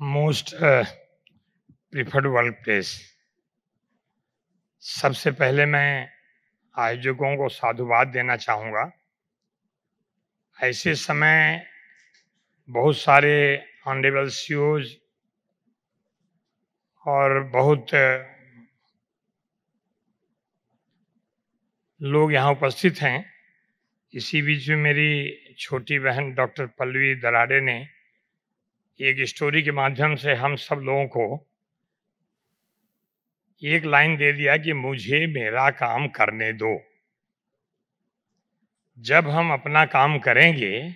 Most preferred work place. सबसे पहले मैं आयोजकों को साधुवाद देना चाहूँगा। ऐसे समय बहुत सारे ऑनरेबल सीओज और बहुत लोग यहाँ उपस्थित हैं। इसी बीच में मेरी छोटी बहन डॉक्टर पल्लवी दराडे ने एक स्टोरी के माध्यम से हम सब लोगों को एक लाइन दे दिया कि मुझे मेरा काम करने दो। जब हम अपना काम करेंगे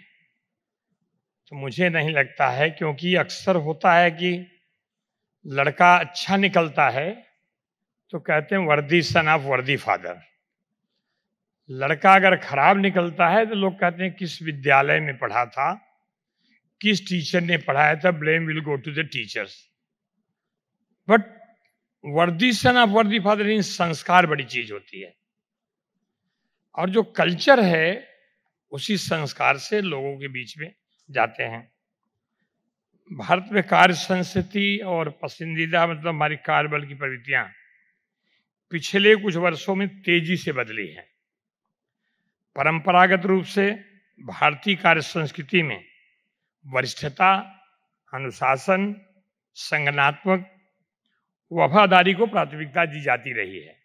तो मुझे नहीं लगता है, क्योंकि अक्सर होता है कि लड़का अच्छा निकलता है तो कहते हैं वर्दी सन ऑफ वर्दी फादर। लड़का अगर खराब निकलता है तो लोग कहते हैं किस विद्यालय में पढ़ा था, किस टीचर ने पढ़ाया था, blame will go to the teachers. But worthy son of वर्दी फादर इन संस्कार बड़ी चीज होती है, और जो कल्चर है उसी संस्कार से लोगों के बीच में जाते हैं। भारत में कार्य संस्कृति और पसंदीदा मतलब हमारी कार्यबल की प्रवृत्तियां पिछले कुछ वर्षों में तेजी से बदली हैं। परंपरागत रूप से भारतीय कार्य संस्कृति में वरिष्ठता, अनुशासन, संगठनात्मक वफादारी को प्राथमिकता दी जाती रही है।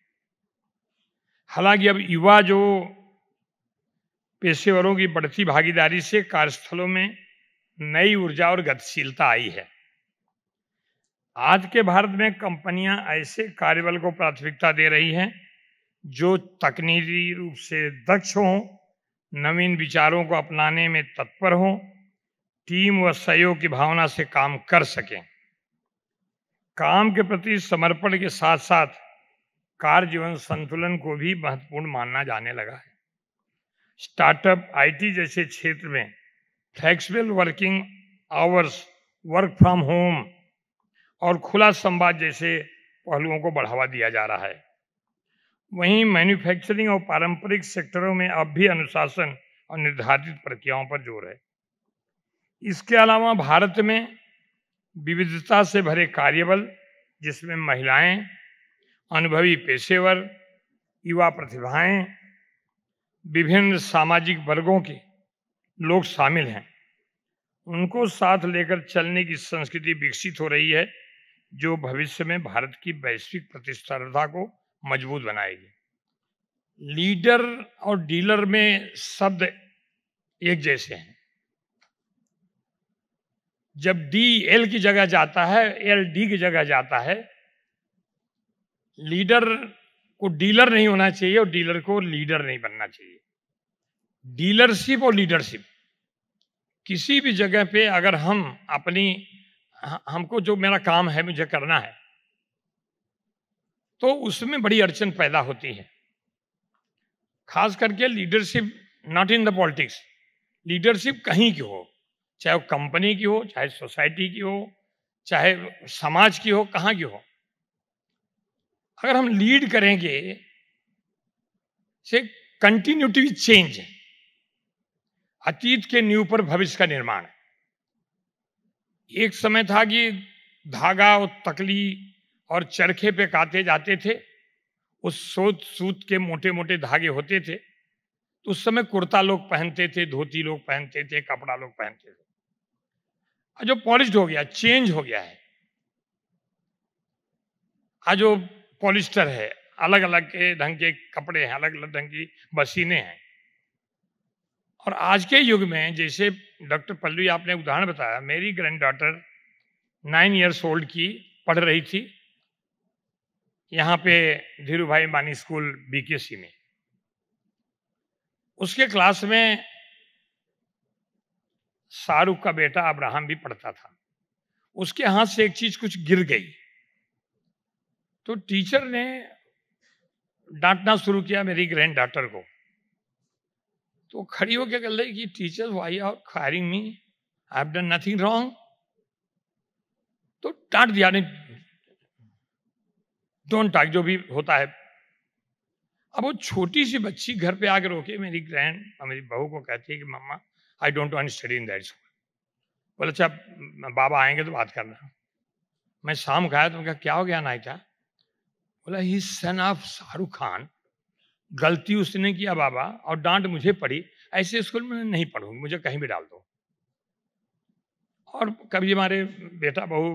हालांकि अब युवा जो पेशेवरों की बढ़ती भागीदारी से कार्यस्थलों में नई ऊर्जा और गतिशीलता आई है। आज के भारत में कंपनियां ऐसे कार्यबल को प्राथमिकता दे रही हैं जो तकनीकी रूप से दक्ष हों, नवीन विचारों को अपनाने में तत्पर हों, टीम व सहयोग की भावना से काम कर सकें। काम के प्रति समर्पण के साथ साथ कार्य जीवन संतुलन को भी महत्वपूर्ण माना जाने लगा है। स्टार्टअप, आईटी जैसे क्षेत्र में flexible working hours, work from home और खुला संवाद जैसे पहलुओं को बढ़ावा दिया जा रहा है। वहीं मैन्युफैक्चरिंग और पारंपरिक सेक्टरों में अब भी अनुशासन और निर्धारित प्रक्रियाओं पर जोर है। इसके अलावा भारत में विविधता से भरे कार्यबल, जिसमें महिलाएं, अनुभवी पेशेवर, युवा प्रतिभाएं, विभिन्न सामाजिक वर्गों के लोग शामिल हैं, उनको साथ लेकर चलने की संस्कृति विकसित हो रही है, जो भविष्य में भारत की वैश्विक प्रतिस्पर्धा को मजबूत बनाएगी। लीडर और डीलर में शब्द एक जैसे हैं। जब डी एल की जगह जाता है, एल डी की जगह जाता है, लीडर को डीलर नहीं होना चाहिए और डीलर को लीडर नहीं बनना चाहिए। डीलरशिप और लीडरशिप किसी भी जगह पे अगर हम हमको जो मेरा काम है मुझे करना है तो उसमें बड़ी अड़चन पैदा होती है। खास करके leadership not in the politics, leadership कहीं की हो, चाहे वो कंपनी की हो, चाहे सोसाइटी की हो, चाहे समाज की हो, कहाँ की हो। अगर हम लीड करेंगे से कंटिन्यूटी चेंज है, अतीत के नींव पर भविष्य का निर्माण है। एक समय था कि धागा और तकली और चरखे पे काते जाते थे, उस सूत के मोटे मोटे धागे होते थे, तो उस समय कुर्ता लोग पहनते थे, धोती लोग पहनते थे, कपड़ा लोग पहनते थे। आज जो पॉलिश्ड हो गया, चेंज हो गया है। आज जो पॉलिस्टर है, अलग अलग के ढंग के कपड़े हैं, अलग अलग ढंग की मशीनें हैं। और आज के युग में, जैसे डॉक्टर पल्लवी आपने उदाहरण बताया, मेरी ग्रैंड डॉटर 9 इयर्स ओल्ड की पढ़ रही थी यहाँ पे धीरू भाई मानी स्कूल बीकेसी में। उसके क्लास में शाहरुख का बेटा अब्राहम भी पढ़ता था। उसके हाथ से एक चीज कुछ गिर गई तो टीचर ने डांटना शुरू किया मेरी ग्रैंड डॉटर को। तो खड़ी होकर कह रही कि teacher why are firing me, I have done nothing wrong. तो डांट दिया, नहीं डोंट टॉक, जो भी होता है। अब वो छोटी सी बच्ची घर पे आकर रोके मेरी बहू को कहती है कि मम्मा I don't want to study in that school. बोला अच्छा बाबा आएंगे तो बात करना। मैं शाम को आया तो उनका क्या हो गया नायटा? बोला ही सन ऑफ शाहरुख खान, गलती उसने किया बाबा और डांट मुझे पड़ी, ऐसे स्कूल में नहीं पढ़ूंगी, मुझे कहीं भी डाल दो। और कभी हमारे बेटा बहू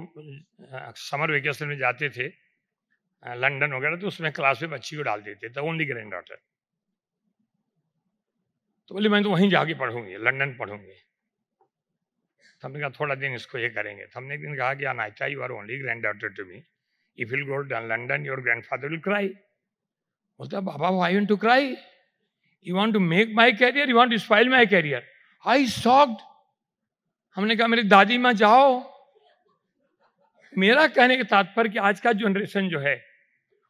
समर वेकेशन में जाते थे लंदन वगैरह, तो उसमें क्लास में बच्ची को डाल देते थे, ओनली ग्रैंड डॉटर। तो बोले मैं तो वहीं जाके पढ़ूंगी, लंदन पढ़ूंगी। तो हमने कहा थोड़ा दिन इसको ये करेंगे। तो हमने एक दिन कहा कि Anayta you are only granddaughter to me, if you go to London your grandfather will cry. बोलता बाबा why you want to cry? You want to make my career, you want to spoil my career? I shocked. हमने कहा मेरी दादी माँ जाओ। मेरा कहने का तात्पर्य कि आज का जनरेशन जो है,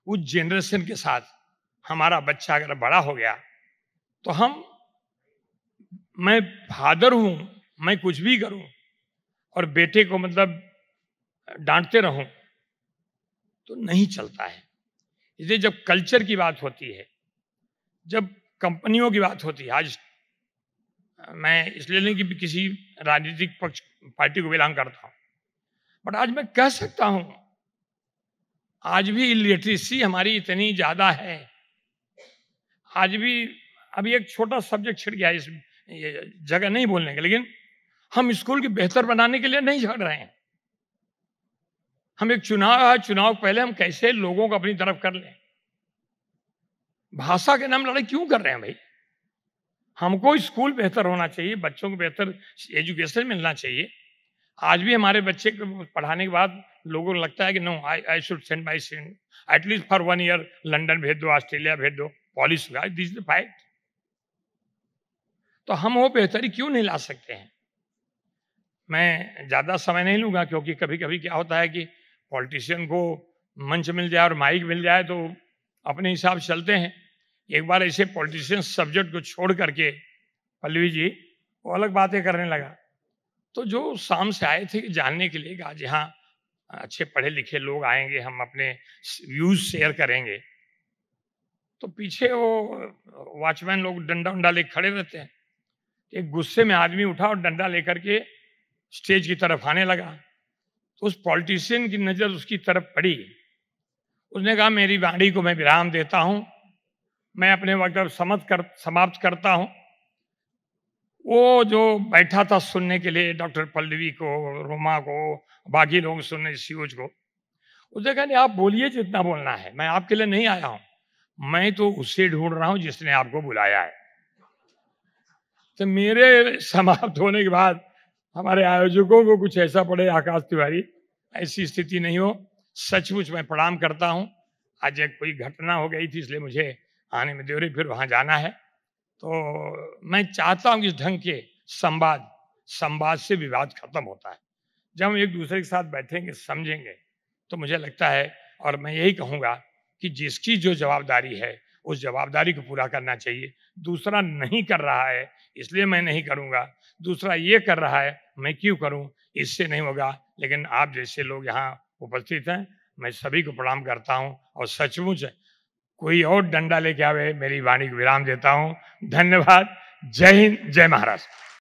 उस जनरेशन के साथ हमारा बच्चा अगर बड़ा हो गया तो मैं फादर हूं, मैं कुछ भी करूं और बेटे को मतलब डांटते रहूं तो नहीं चलता है। इसलिए जब कल्चर की बात होती है, जब कंपनियों की बात होती है, आज मैं इसलिए नहीं कि किसी राजनीतिक पक्ष पार्टी को बिलोंग करता हूं, बट आज मैं कह सकता हूं आज भी इलिटरेसी हमारी इतनी ज्यादा है। आज भी अभी एक छोटा सब्जेक्ट छिड़ गया, इस जगह नहीं बोलने के, लेकिन हम स्कूल की बेहतर बनाने के लिए नहीं झगड़ रहे हैं। हम एक चुनाव है, चुनाव पहले हम कैसे लोगों को अपनी तरफ कर लें। भाषा के नाम लड़ाई क्यों कर रहे हैं भाई? हमको स्कूल बेहतर होना चाहिए, बच्चों को बेहतर एजुकेशन मिलना चाहिए। आज भी हमारे बच्चे को पढ़ाने के बाद लोगों को लगता है कि no I should send my son at least for 1 year London भेज दो, ऑस्ट्रेलिया भेज दो, polish this is the fact. तो हम वो बेहतरी क्यों नहीं ला सकते हैं? मैं ज्यादा समय नहीं लूंगा, क्योंकि कभी कभी क्या होता है कि पॉलिटिशियन को मंच मिल जाए और माइक मिल जाए तो अपने हिसाब से चलते हैं। एक बार ऐसे पॉलिटिशियन सब्जेक्ट को छोड़ करके पल्लवी जी वो अलग बातें करने लगा, तो जो शाम से आए थे जानने के लिए कि आज यहाँ अच्छे पढ़े लिखे लोग आएंगे, हम अपने व्यूज शेयर करेंगे, तो पीछे वो वॉचमैन लोग डंडा उंडा लेकर खड़े रहते हैं। एक गुस्से में आदमी उठा और डंडा लेकर के स्टेज की तरफ आने लगा, तो उस पॉलिटिशियन की नजर उसकी तरफ पड़ी। उसने कहा मेरी वाणी को मैं विराम देता हूं, मैं अपने वक्तव्य समाप्त करता हूं। वो जो बैठा था सुनने के लिए, डॉक्टर पल्लवी को, रोमा को, बाकी लोग सुनने सीओज को, उसने कहा नहीं आप बोलिए जितना बोलना है, मैं आपके लिए नहीं आया हूं, मैं तो उसे ढूंढ रहा हूं जिसने आपको बुलाया है। तो मेरे समाप्त होने के बाद हमारे आयोजकों को कुछ ऐसा पड़े, आकाश तिवारी ऐसी स्थिति नहीं हो। सचमुच मैं प्रणाम करता हूं। आज एक कोई घटना हो गई थी इसलिए मुझे आने में देरी, फिर वहां जाना है। तो मैं चाहता हूं कि इस ढंग के संवाद से विवाद खत्म होता है। जब हम एक दूसरे के साथ बैठेंगे, समझेंगे, तो मुझे लगता है, और मैं यही कहूंगा कि जिसकी जो जवाबदारी है उस जवाबदारी को पूरा करना चाहिए। दूसरा नहीं कर रहा है इसलिए मैं नहीं करूंगा, दूसरा ये कर रहा है मैं क्यों करूं, इससे नहीं होगा। लेकिन आप जैसे लोग यहाँ उपस्थित हैं, मैं सभी को प्रणाम करता हूं और सचमुच कोई और डंडा लेके आवे मेरी वाणी को विराम देता हूं। धन्यवाद। जय हिंद, जय महाराष्ट्र।